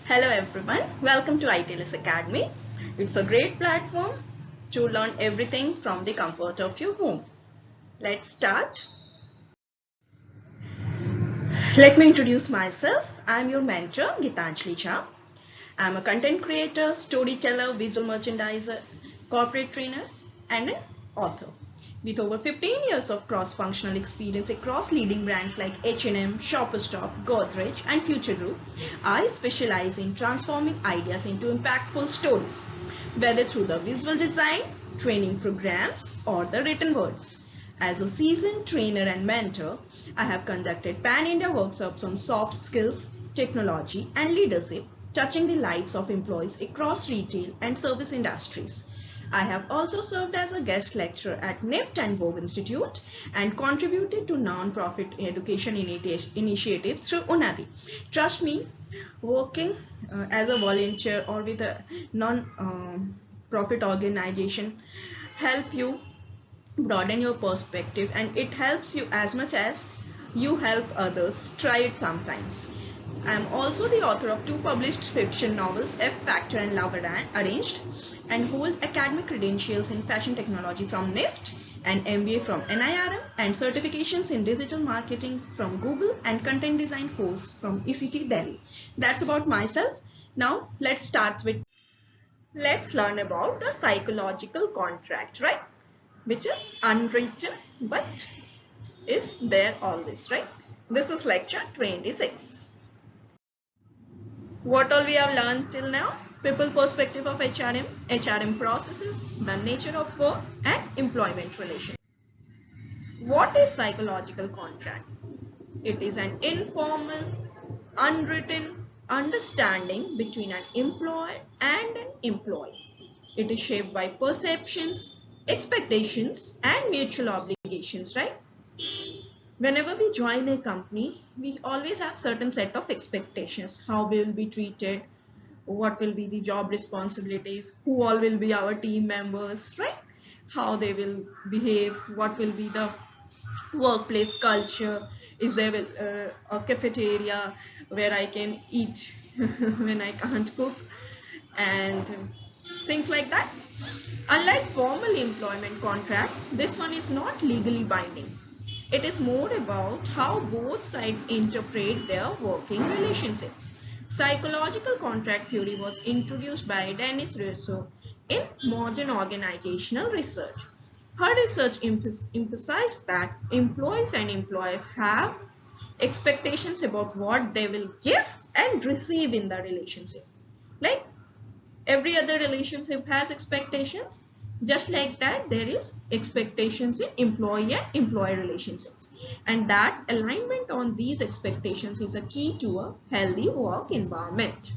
Hello everyone, welcome to ITLS Academy. It's a great platform to learn everything from the comfort of your home. Let's start. Let me introduce myself. I'm your mentor, Gitanjali Jha. I'm a content creator, storyteller, visual merchandiser, corporate trainer, and an author. With over 15 years of cross-functional experience across leading brands like H&M, Shoppers Stop, Godrej, and Future Group, I specialize in transforming ideas into impactful stories, whether through the visual design, training programs, or the written words. As a seasoned trainer and mentor, I have conducted pan-India workshops on soft skills, technology, and leadership, touching the lives of employees across retail and service industries. I have also served as a guest lecturer at NIFT and Vogue Institute and contributed to non-profit education initiatives through Unadi. Trust me, working as a volunteer or with a non-profit organization help you broaden your perspective, and it helps you as much as you help others. Try it sometimes. I am also the author of 2 published fiction novels, F Factor and Love Arranged, and hold academic credentials in fashion technology from NIFT, and MBA from NIRM, and certifications in digital marketing from Google and content design course from ECT Delhi. That's about myself. Now let's learn about the psychological contract, right? Which is unwritten but is there always, right? This is lecture 26. What all we have learned till now? People perspective of HRM processes, the nature of work, and employment relations. What is psychological contract? It is an informal, unwritten understanding between an employer and an employee. It is shaped by perceptions, expectations, and mutual obligations, right? Whenever we join a company, we always have certain set of expectations. How we will be treated, what will be the job responsibilities, who all will be our team members, right? How they will behave, what will be the workplace culture, is there a cafeteria where I can eat when I can't cook, and things like that. Unlike formal employment contracts, this one is not legally binding. It is more about how both sides interpret their working relationships. Psychological contract theory was introduced by Dennis Russo in Modern Organizational Research. Her research emphasized that employees and employers have expectations about what they will give and receive in the relationship. Like every other relationship has expectations, just like that there is expectations in employee and employee relationships, and that alignment on these expectations is a key to a healthy work environment.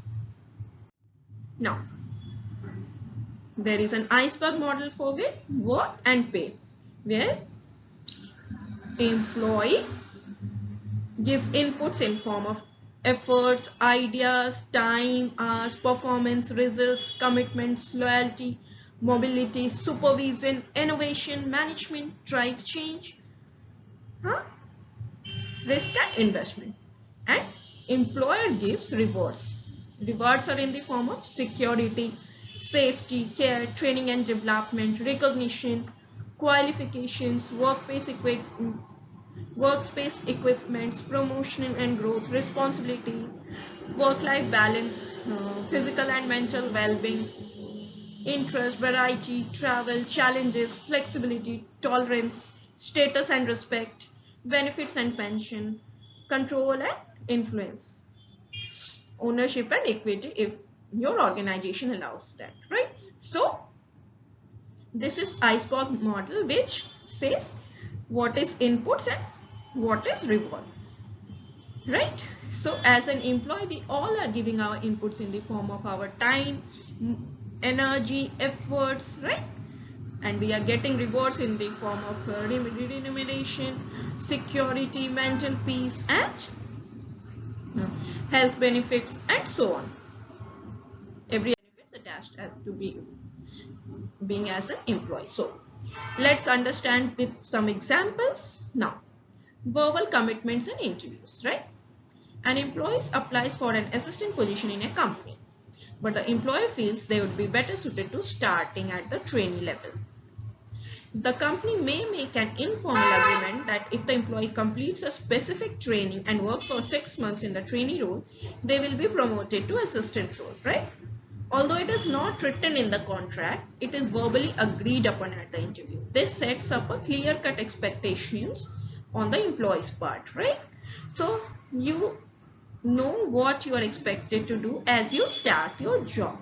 Now there is an iceberg model for it, work and pay, where employee give inputs in form of efforts, ideas, time, hours, performance, results, commitments, loyalty, mobility, supervision, innovation, management, drive change, risk and investment. And employer gives rewards. Rewards are in the form of security, safety, care, training and development, recognition, qualifications, workspace equipments, promotion and growth, responsibility, work-life balance, physical and mental well-being, interest, variety, travel, challenges, flexibility, tolerance, status and respect, benefits and pension, control and influence, ownership and equity if your organization allows that, right? So this is iceberg model, which says what is inputs and what is reward, right? So as an employee, we all are giving our inputs in the form of our time, energy, efforts, right? And we are getting rewards in the form of remuneration, security, mental peace, and health benefits, and so on. Every benefits attached to being as an employee. So let's understand with some examples now. Verbal commitments in interviews, right? An employee applies for an assistant position in a company, but the employer feels they would be better suited to starting at the trainee level. The company may make an informal agreement that if the employee completes a specific training and works for 6 months in the trainee role, they will be promoted to assistant role, right? Although it is not written in the contract, it is verbally agreed upon at the interview. This sets up a clear-cut expectations on the employee's part, right? So you know what you are expected to do as you start your job.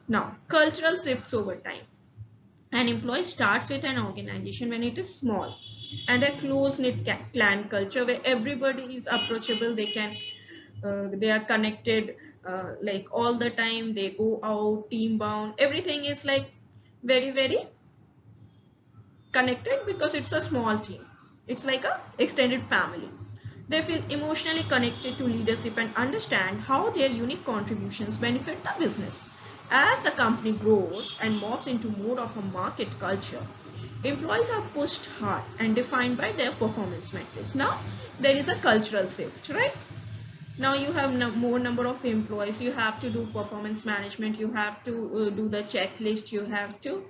Now, cultural shifts over time. An employee starts with an organization when it is small and a close-knit clan culture where everybody is approachable. They are connected like all the time. They go out, team bound. Everything is like very connected because it's a small team. It's like a extended family. They feel emotionally connected to leadership and understand how their unique contributions benefit the business. As the company grows and morphs into more of a market culture, employees are pushed hard and defined by their performance metrics. Now, there is a cultural shift, right? Now you have more number of employees. You have to do performance management. You have to do the checklist. You have to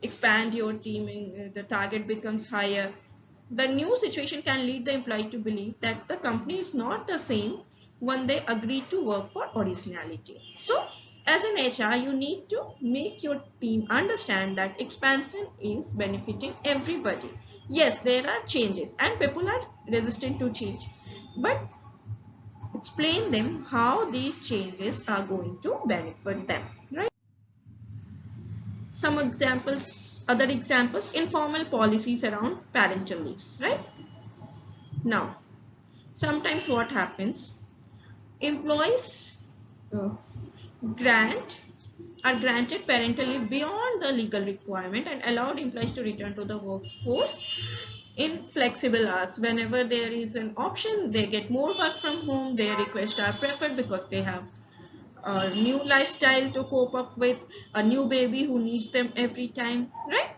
expand your team. The target becomes higher. The new situation can lead the employee to believe that the company is not the same when they agree to work for originality. So, as an HR, you need to make your team understand that expansion is benefiting everybody. Yes, there are changes and people are resistant to change, but explain them how these changes are going to benefit them, right? Some examples, other examples, informal policies around parental leaves, right? Now, sometimes what happens, employees are granted parental leave beyond the legal requirement and allowed employees to return to the workforce in flexible hours. Whenever there is an option, they get more work from home. Their requests are preferred because they have a new lifestyle to cope up with, a new baby who needs them every time, right?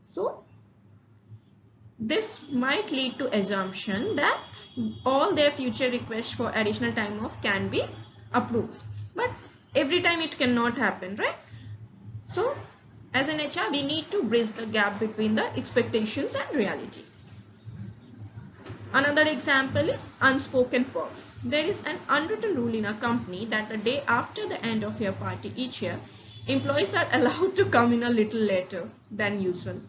So this might lead to assumption that all their future requests for additional time off can be approved, but every time it cannot happen, right? So as an HR, we need to bridge the gap between the expectations and reality. Another example is unspoken perks. There is an unwritten rule in a company that the day after the end of your party each year, employees are allowed to come in a little later than usual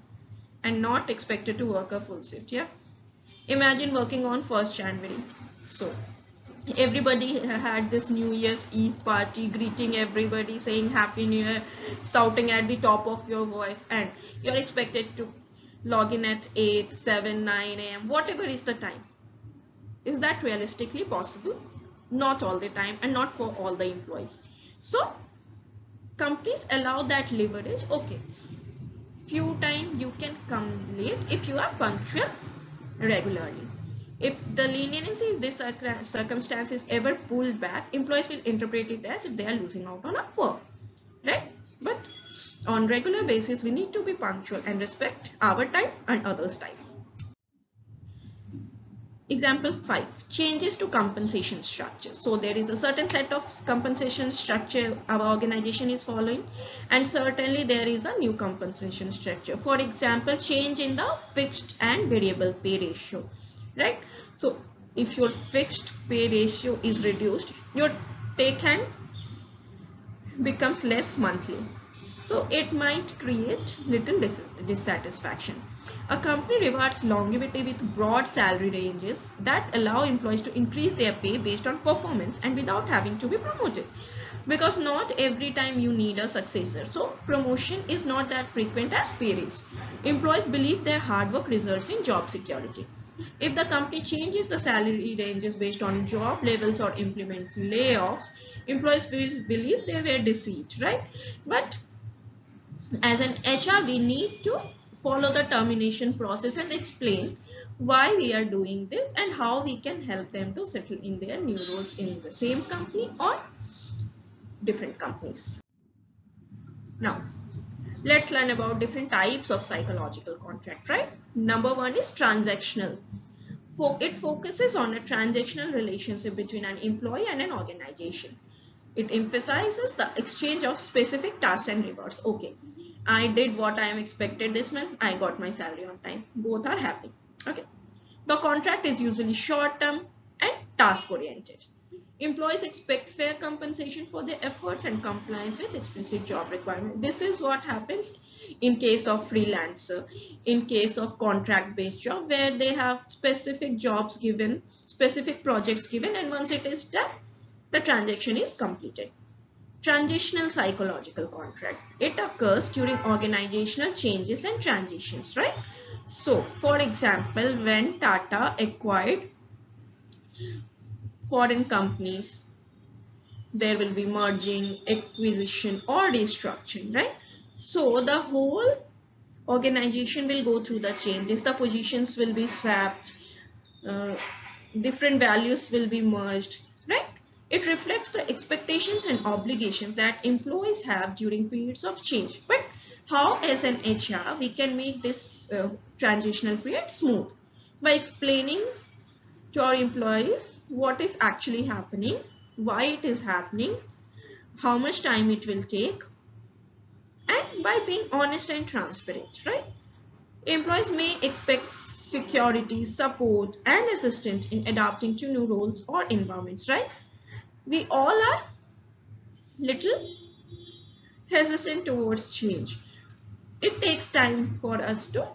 and not expected to work a full shift. Yeah, imagine working on 1st January. So everybody had this New Year's Eve party, greeting everybody, saying Happy New Year, shouting at the top of your voice, and you're expected to log in at 8, 7, 9 a.m. whatever is the time. Is that realistically possible? Not all the time and not for all the employees. So companies allow that leverage. Okay, few times you can come late if you are punctual regularly. If the leniency is this circumstance is ever pulled back, employees will interpret it as if they are losing out on a perk, right? But on regular basis, we need to be punctual and respect our time and others' time. Example 5, changes to compensation structure. So there is a certain set of compensation structure our organization is following, and certainly there is a new compensation structure. For example, change in the fixed and variable pay ratio, right? So if your fixed pay ratio is reduced, your take hand becomes less monthly. So it might create little dissatisfaction. A company rewards longevity with broad salary ranges that allow employees to increase their pay based on performance and without having to be promoted. Because not every time you need a successor. So promotion is not that frequent as pay raise. Employees believe their hard work results in job security. If the company changes the salary ranges based on job levels or implement layoffs, employees will believe they were deceived, right? But as an HR, we need to follow the termination process and explain why we are doing this and how we can help them to settle in their new roles in the same company or different companies. Now, let's learn about different types of psychological contract, right? Number 1 is transactional. It focuses on a transactional relationship between an employee and an organization. It emphasizes the exchange of specific tasks and rewards. Okay, I did what I am expected this month. I got my salary on time. Both are happy. Okay. The contract is usually short term and task oriented. Employees expect fair compensation for their efforts and compliance with explicit job requirements. This is what happens in case of freelancer, in case of contract based job, where they have specific jobs given, specific projects given, and once it is done, the transaction is completed. Transitional psychological contract. It occurs during organizational changes and transitions, right? So, for example, when Tata acquired foreign companies, there will be merging, acquisition, or restructuring, right? So, the whole organization will go through the changes. The positions will be swapped, different values will be merged, right? It reflects the expectations and obligations that employees have during periods of change. But how, as an HR, we can make this transitional period smooth? By explaining to our employees what is actually happening, why it is happening, how much time it will take, and by being honest and transparent, right? Employees may expect security, support, and assistance in adapting to new roles or environments, right? We all are little hesitant towards change. It takes time for us to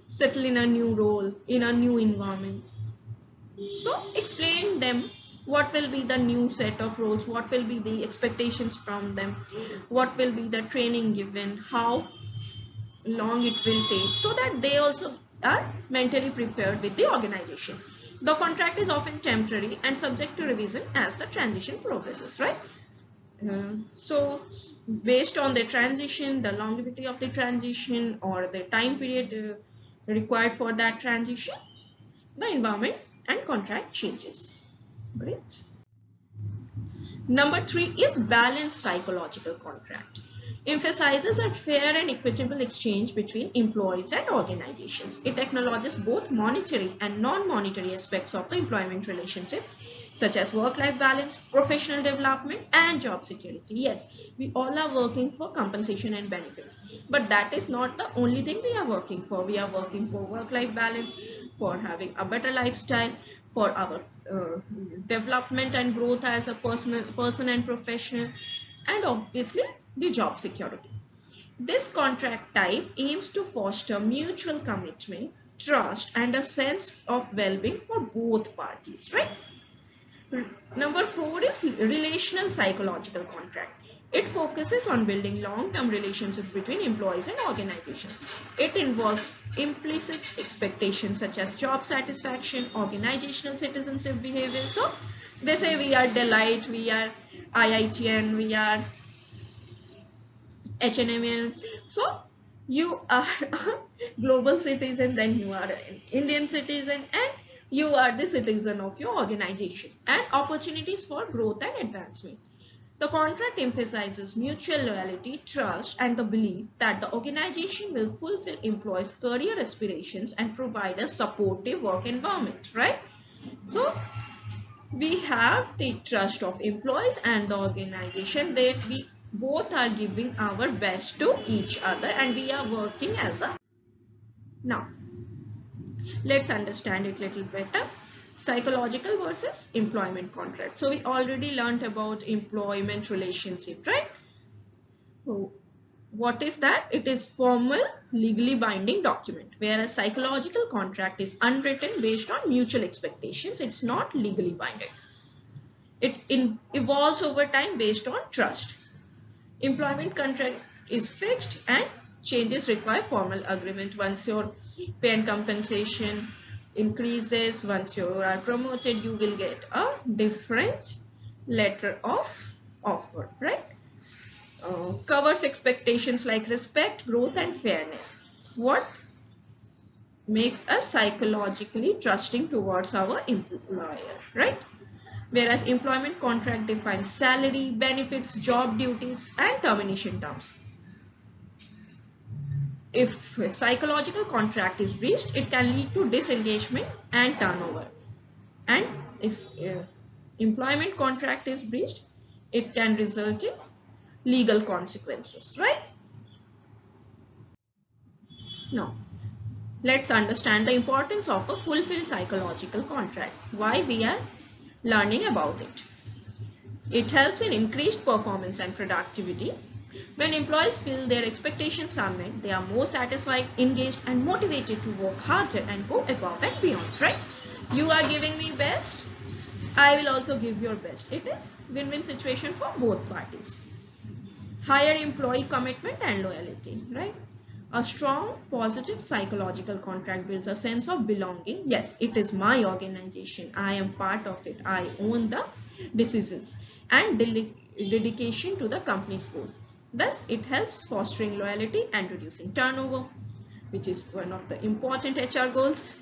settle in a new role, in a new environment. So explain them what will be the new set of roles, what will be the expectations from them, what will be the training given, how long it will take, so that they also are mentally prepared with the organization. The contract is often temporary and subject to revision as the transition progresses, right? So based on the transition, the longevity of the transition, or the time period required for that transition, the environment and contract changes. Great. Number 3 is balanced psychological contract. Emphasizes a fair and equitable exchange between employees and organizations. It acknowledges both monetary and non-monetary aspects of the employment relationship, such as work-life balance, professional development, and job security. Yes, we all are working for compensation and benefits, but that is not the only thing we are working for. We are working for work-life balance, for having a better lifestyle, for our development and growth as a person and professional, and obviously the job security. This contract type aims to foster mutual commitment, trust, and a sense of well-being for both parties, right? Number 4 is relational psychological contract. It focuses on building long-term relationships between employees and organizations. It involves implicit expectations such as job satisfaction, organizational citizenship behavior. So they say we are Deloitte, we are IITN, we are H&M. So you are a global citizen, then you are an Indian citizen, and you are the citizen of your organization, and opportunities for growth and advancement. The contract emphasizes mutual loyalty, trust, and the belief that the organization will fulfill employees' career aspirations and provide a supportive work environment, right? So we have the trust of employees and the organization, that we both are giving our best to each other and we are working as a. Now let's understand it a little better. Psychological versus employment contract. So we already learned about employment relationship, right? So what is that? It is formal, legally binding document, whereas psychological contract is unwritten, based on mutual expectations. It's not legally binding. It evolves over time based on trust. Employment contract is fixed and changes require formal agreement. Once your pay and compensation increases, once you are promoted, you will get a different letter of offer, right? Covers expectations like respect, growth, and fairness. What makes us psychologically trusting towards our employer, right? Whereas employment contract defines salary, benefits, job duties, and termination terms. If a psychological contract is breached, it can lead to disengagement and turnover. And if employment contract is breached, it can result in legal consequences, right? Now, let's understand the importance of a fulfilled psychological contract. Why we are learning about it. It helps in increased performance and productivity. When employees feel their expectations are met, they are more satisfied, engaged, and motivated to work harder and go above and beyond, right? You are giving me best, I will also give your best. It is win-win situation for both parties. Higher employee commitment and loyalty, right? A strong, positive psychological contract builds a sense of belonging. Yes, it is my organization. I am part of it. I own the decisions and dedication to the company's goals. Thus, it helps fostering loyalty and reducing turnover, which is one of the important HR goals.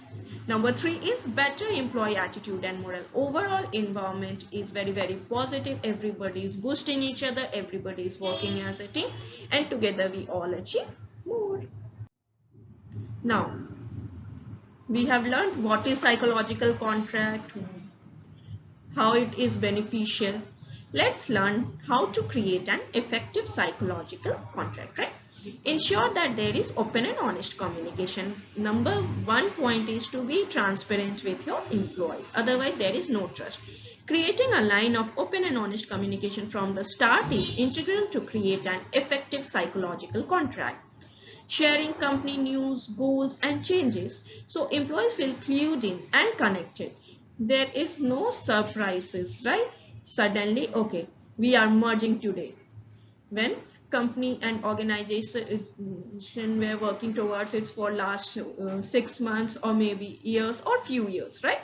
Number 3 is better employee attitude and morale. Overall environment is very, very positive. Everybody is boosting each other. Everybody is working as a team, and together we all achieve more. Now, we have learned what is psychological contract, how it is beneficial. Let's learn how to create an effective psychological contract, right? Ensure that there is open and honest communication. Number 1 point is to be transparent with your employees. Otherwise, there is no trust. Creating a line of open and honest communication from the start is integral to create an effective psychological contract. Sharing company news, goals, and changes so employees feel clued in and connected. There is no surprises, right? Suddenly, okay, we are merging today. When company and organization were working towards it for last 6 months or maybe years or few years, right?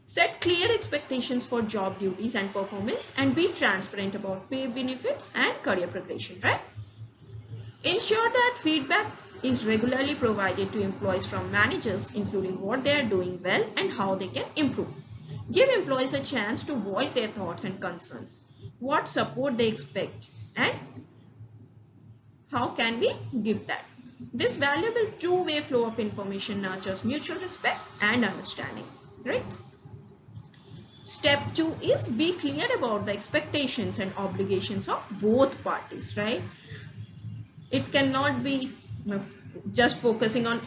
Set clear expectations for job duties and performance and be transparent about pay, benefits, and career progression, right? Ensure that feedback is regularly provided to employees from managers, including what they are doing well and how they can improve. Give employees a chance to voice their thoughts and concerns, what support they expect, and how can we give that. This valuable two-way flow of information nurtures mutual respect and understanding, right? Step 2 is be clear about the expectations and obligations of both parties, right? It cannot be just focusing on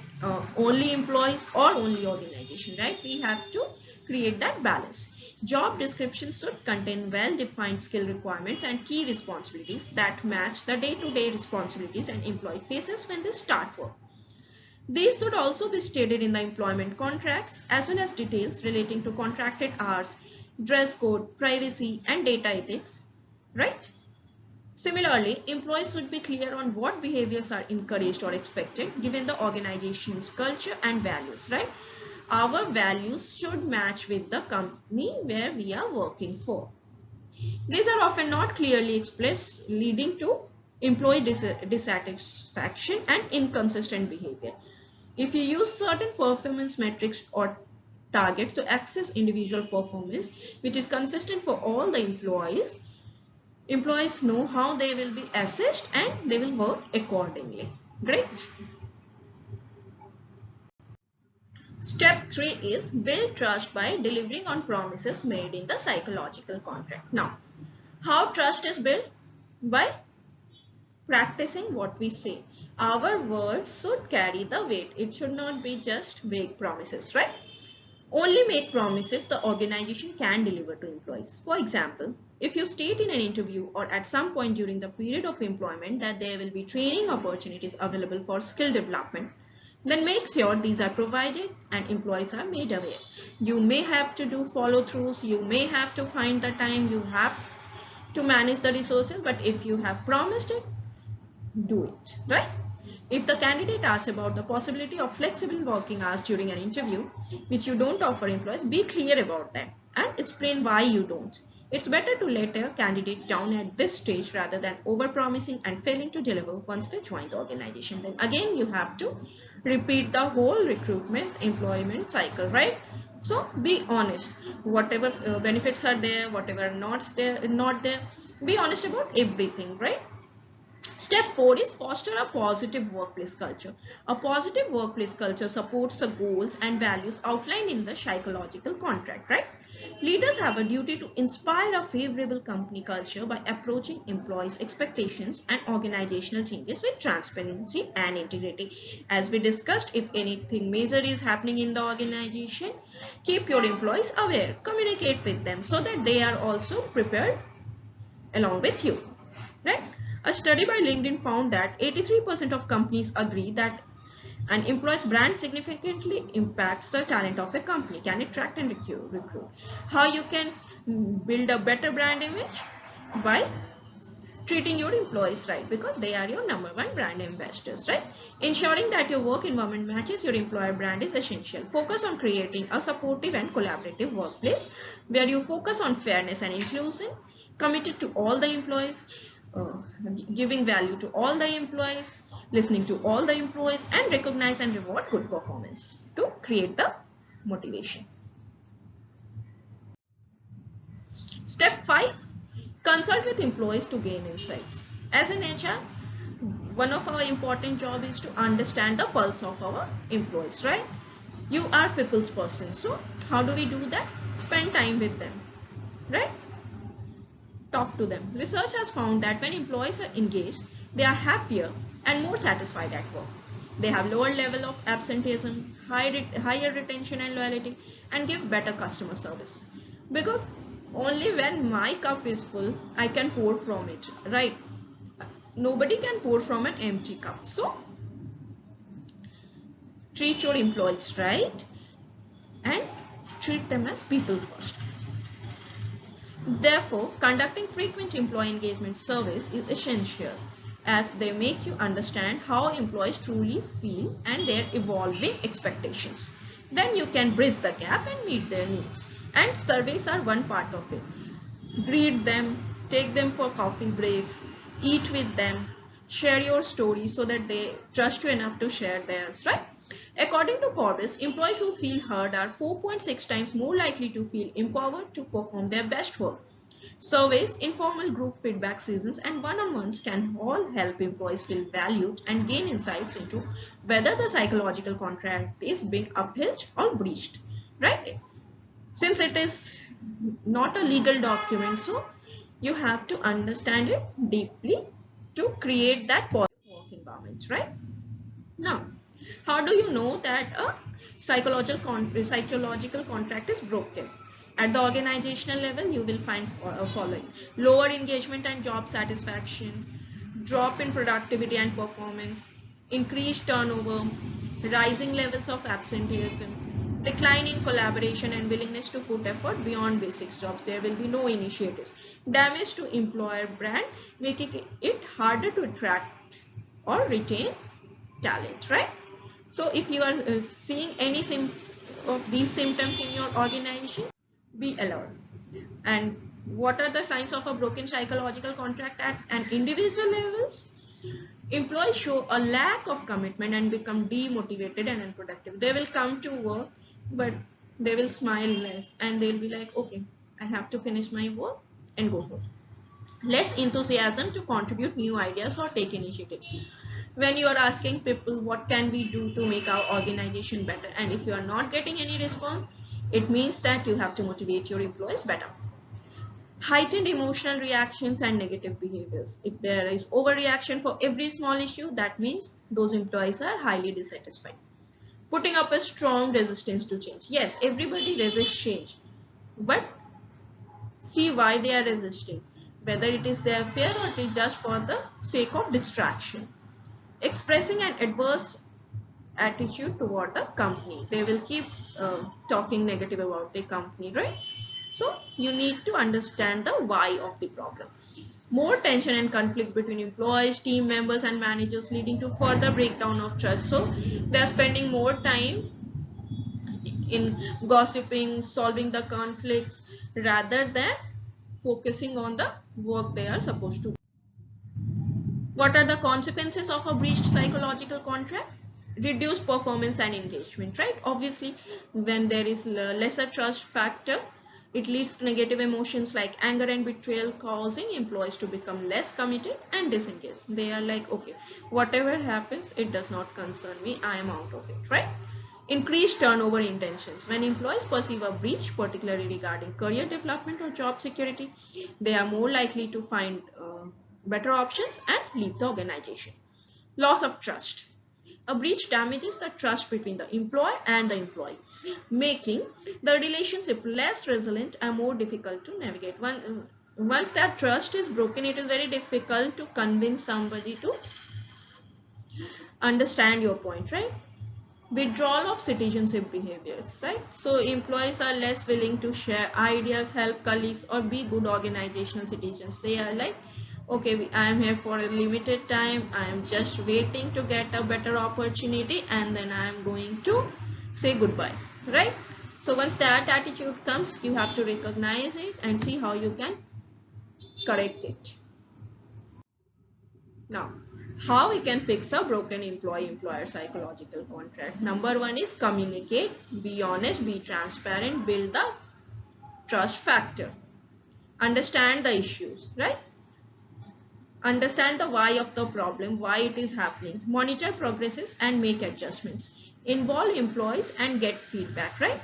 only employees or only organization, right? We have to create that balance. Job descriptions should contain well-defined skill requirements and key responsibilities that match the day-to-day responsibilities an employee faces when they start work. These should also be stated in the employment contracts as well as details relating to contracted hours, dress code, privacy, and data ethics, right? Similarly, employees should be clear on what behaviors are encouraged or expected given the organization's culture and values, right? Our values should match with the company where we are working for. These are often not clearly expressed, leading to employee dissatisfaction and inconsistent behavior. If you use certain performance metrics or targets to access individual performance, which is consistent for all the employees, employees know how they will be assessed and they will work accordingly. Great. Step 3 is build trust by delivering on promises made in the psychological contract. Now, how trust is built? By practicing what we say. Our words should carry the weight. It should not be just vague promises, right? Only make promises the organization can deliver to employees. For example, if you state in an interview or at some point during the period of employment that there will be training opportunities available for skill development, then make sure these are provided and employees are made aware. You may have to do follow-throughs, you may have to find the time, you have to manage the resources, but if you have promised it, do it, right? If the candidate asks about the possibility of flexible working hours during an interview, which you don't offer employees, be clear about that and explain why you don't. It's better to let a candidate down at this stage rather than over-promising and failing to deliver once they join the organization. Then again, you have to repeat the whole recruitment employment cycle, right? So be honest. Whatever benefits are there, whatever not there, be honest about everything, right? Step 4 is foster a positive workplace culture. A positive workplace culture supports the goals and values outlined in the psychological contract, right? Leaders have a duty to inspire a favorable company culture by approaching employees' expectations and organizational changes with transparency and integrity. As we discussed, if anything major is happening in the organization, keep your employees aware, communicate with them so that they are also prepared along with you, right? A study by LinkedIn found that 83% of companies agree that an employee's brand significantly impacts the talent of a company. Can attract and recruit. How you can build a better brand image? By treating your employees right, because they are your #1 brand ambassadors, right? Ensuring that your work environment matches your employer brand is essential. Focus on creating a supportive and collaborative workplace where you focus on fairness and inclusion, committed to all the employees, giving value to all the employees, listening to all the employees, and recognize and reward good performance to create the motivation. Step 5, consult with employees to gain insights. As an HR, one of our important job is to understand the pulse of our employees, right? You are people's person, so how do we do that? Spend time with them, right? Talk to them. Research has found that when employees are engaged, they are happier and more satisfied at work. They have lower level of absenteeism, higher retention and loyalty, and give better customer service. Because only when my cup is full, I can pour from it, right? Nobody can pour from an empty cup. So, treat your employees right and treat them as people first. Therefore, conducting frequent employee engagement surveys is essential as they make you understand how employees truly feel and their evolving expectations. Then you can bridge the gap and meet their needs. And surveys are one part of it. Greet them, take them for coffee breaks, eat with them, share your story so that they trust you enough to share theirs, right? According to Forbes, employees who feel heard are 4.6 times more likely to feel empowered to perform their best work. Surveys, informal group feedback sessions, and one-on-ones can all help employees feel valued and gain insights into whether the psychological contract is being upheld or breached, right? Since it is not a legal document, so you have to understand it deeply to create that positive work environment, right? Now, how do you know that a psychological contract is broken? At the organizational level, you will find following: lower engagement and job satisfaction, drop in productivity and performance, increased turnover, rising levels of absenteeism, decline in collaboration and willingness to put effort beyond basic jobs. There will be no initiatives. Damage to employer brand, making it harder to attract or retain talent, right? So if you are seeing any of these symptoms in your organization, be alert. And what are the signs of a broken psychological contract at an individual levels? Employees show a lack of commitment and become demotivated and unproductive. They will come to work, but they will smile less and they'll be like, okay, I have to finish my work and go home. Less enthusiasm to contribute new ideas or take initiatives. When you are asking people what can we do to make our organization better, and if you are not getting any response, it means that you have to motivate your employees better. Heightened emotional reactions and negative behaviors. If there is overreaction for every small issue, that means those employees are highly dissatisfied. Putting up a strong resistance to change. Yes, everybody resists change, but see why they are resisting. Whether it is their fear or it is just for the sake of distraction. Expressing an adverse attitude toward the company. They will keep talking negative about the company, right? So you need to understand the why of the problem. More tension and conflict between employees, team members and managers, leading to further breakdown of trust. So they are spending more time in gossiping, solving the conflicts rather than focusing on the work they are supposed to do. What are the consequences of a breached psychological contract? Reduced performance and engagement, right? Obviously, when there is lesser trust factor, It leads to negative emotions like anger and betrayal, causing employees to become less committed and disengaged. They are like, okay, whatever happens, it does not concern me, I am out of it, right? Increased turnover intentions. When employees perceive a breach, particularly regarding career development or job security, they are more likely to find better options and leave the organization. Loss of trust. A breach damages the trust between the employer and the employee, making the relationship less resilient and more difficult to navigate. Once that trust is broken, it is very difficult to convince somebody to understand your point, right? Withdrawal of citizenship behaviors, right? So employees are less willing to share ideas, help colleagues, or be good organizational citizens. They are like, okay, I am here for a limited time, I am just waiting to get a better opportunity, and then I am going to say goodbye, right? So once that attitude comes, you have to recognize it and see how you can correct it. Now, how we can fix a broken employee-employer psychological contract? Number one is communicate, be honest, be transparent, build the trust factor. Understand the issues, right? Understand the why of the problem, why it is happening. Monitor progresses and make adjustments. Involve employees and get feedback, right?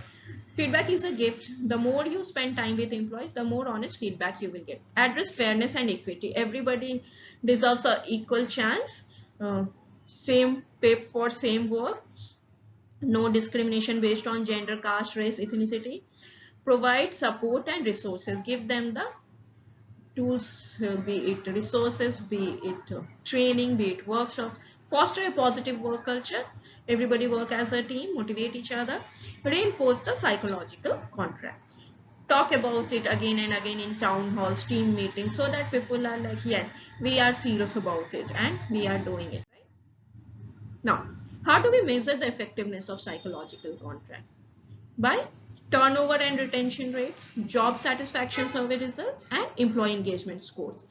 Feedback is a gift. The more you spend time with employees, the more honest feedback you will get. Address fairness and equity. Everybody deserves an equal chance. Same pay for same work. No discrimination based on gender, caste, race, ethnicity. Provide support and resources. Give them the tools, be it resources, be it training, be it workshop. Foster a positive work culture. Everybody work as a team, motivate each other. Reinforce the psychological contract. Talk about it again and again in town halls, team meetings, so that people are like, yes, we are serious about it and we are doing it. Right? Now, how do we measure the effectiveness of psychological contract? By turnover and retention rates, job satisfaction survey results, and employee engagement scores.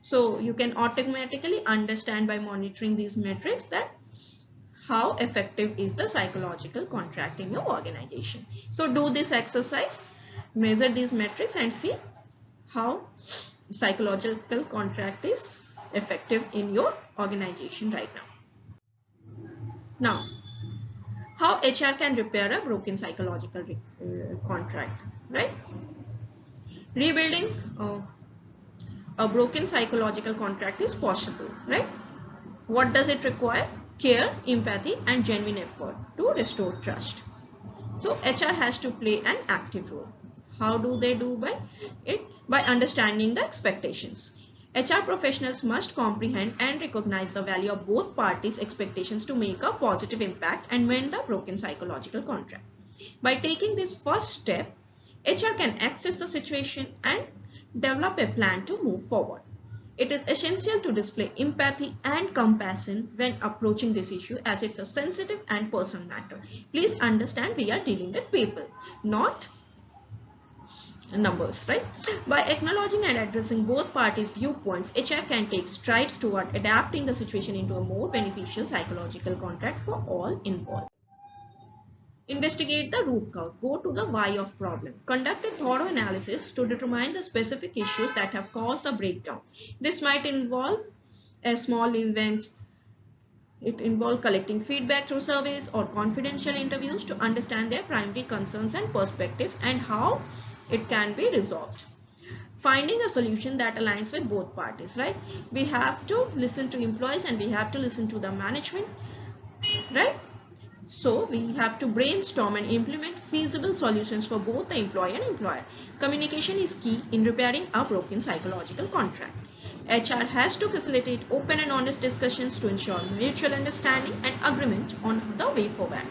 So you can automatically understand by monitoring these metrics that how effective is the psychological contract in your organization. So do this exercise, measure these metrics and see how psychological contract is effective in your organization right now. Now, how HR can repair a broken psychological contract, right? Rebuilding a broken psychological contract is possible, right? What does it require? Care, empathy, and genuine effort to restore trust. So HR has to play an active role. How do they do by it? By understanding the expectations. HR professionals must comprehend and recognize the value of both parties' expectations to make a positive impact and mend the broken psychological contract. By taking this first step, HR can assess the situation and develop a plan to move forward. It is essential to display empathy and compassion when approaching this issue, as it's a sensitive and personal matter. Please understand, we are dealing with people, not numbers, right? By acknowledging and addressing both parties' viewpoints, HR can take strides toward adapting the situation into a more beneficial psychological contract for all involved. Investigate the root cause. Go to the why of problem. Conduct a thorough analysis to determine the specific issues that have caused the breakdown. This might involve a small event. It involves collecting feedback through surveys or confidential interviews to understand their primary concerns and perspectives and how it can be resolved. Finding a solution that aligns with both parties, right? We have to listen to employees and we have to listen to the management, right? So we have to brainstorm and implement feasible solutions for both the employee and employer. Communication is key in repairing a broken psychological contract. HR has to facilitate open and honest discussions to ensure mutual understanding and agreement on the way forward.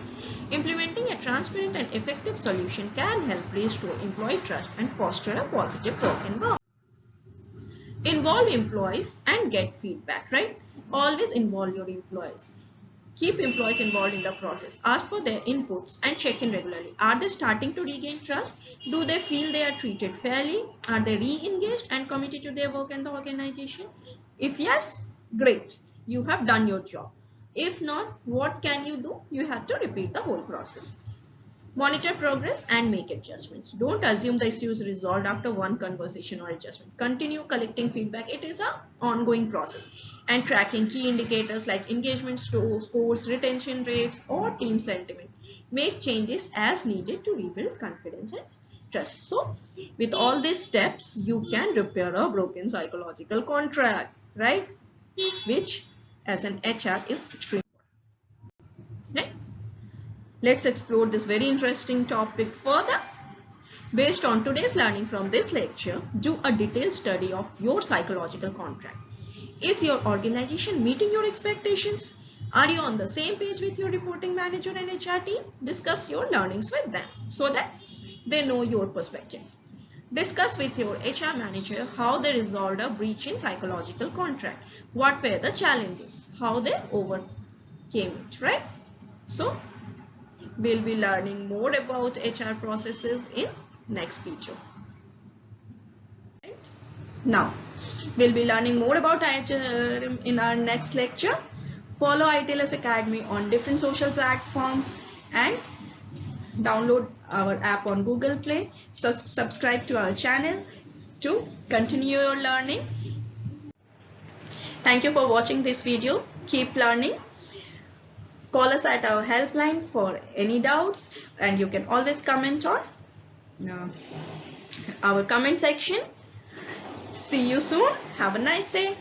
Implementing a transparent and effective solution can help restore employee trust and foster a positive work environment. Involve employees and get feedback, right? Always involve your employees. Keep employees involved in the process. Ask for their inputs and check in regularly. Are they starting to regain trust? Do they feel they are treated fairly? Are they re-engaged and committed to their work and the organization? If yes, great. You have done your job. If not, what can you do? You have to repeat the whole process. Monitor progress and make adjustments. Don't assume the issue is resolved after one conversation or adjustment. Continue collecting feedback. It is an ongoing process. And tracking key indicators like engagement scores, retention rates, or team sentiment. Make changes as needed to rebuild confidence and trust. So, with all these steps, you can repair a broken psychological contract, right? Which, as an HR, is extremely important. Right? Let's explore this very interesting topic further. Based on today's learning from this lecture, do a detailed study of your psychological contract. Is your organization meeting your expectations? Are you on the same page with your reporting manager and HR team? Discuss your learnings with them so that they know your perspective. Discuss with your HR manager how they resolved a breach in psychological contract. What were the challenges? How they overcame it, right? So, we'll be learning more about HR processes in next video. Right? Now, we'll be learning more about HR in our next lecture. Follow ITLS Academy on different social platforms and download our app on Google Play. Subscribe to our channel to continue your learning. Thank you for watching this video. Keep learning. Call us at our helpline for any doubts, and you can always comment on our comment section. See you soon. Have a nice day.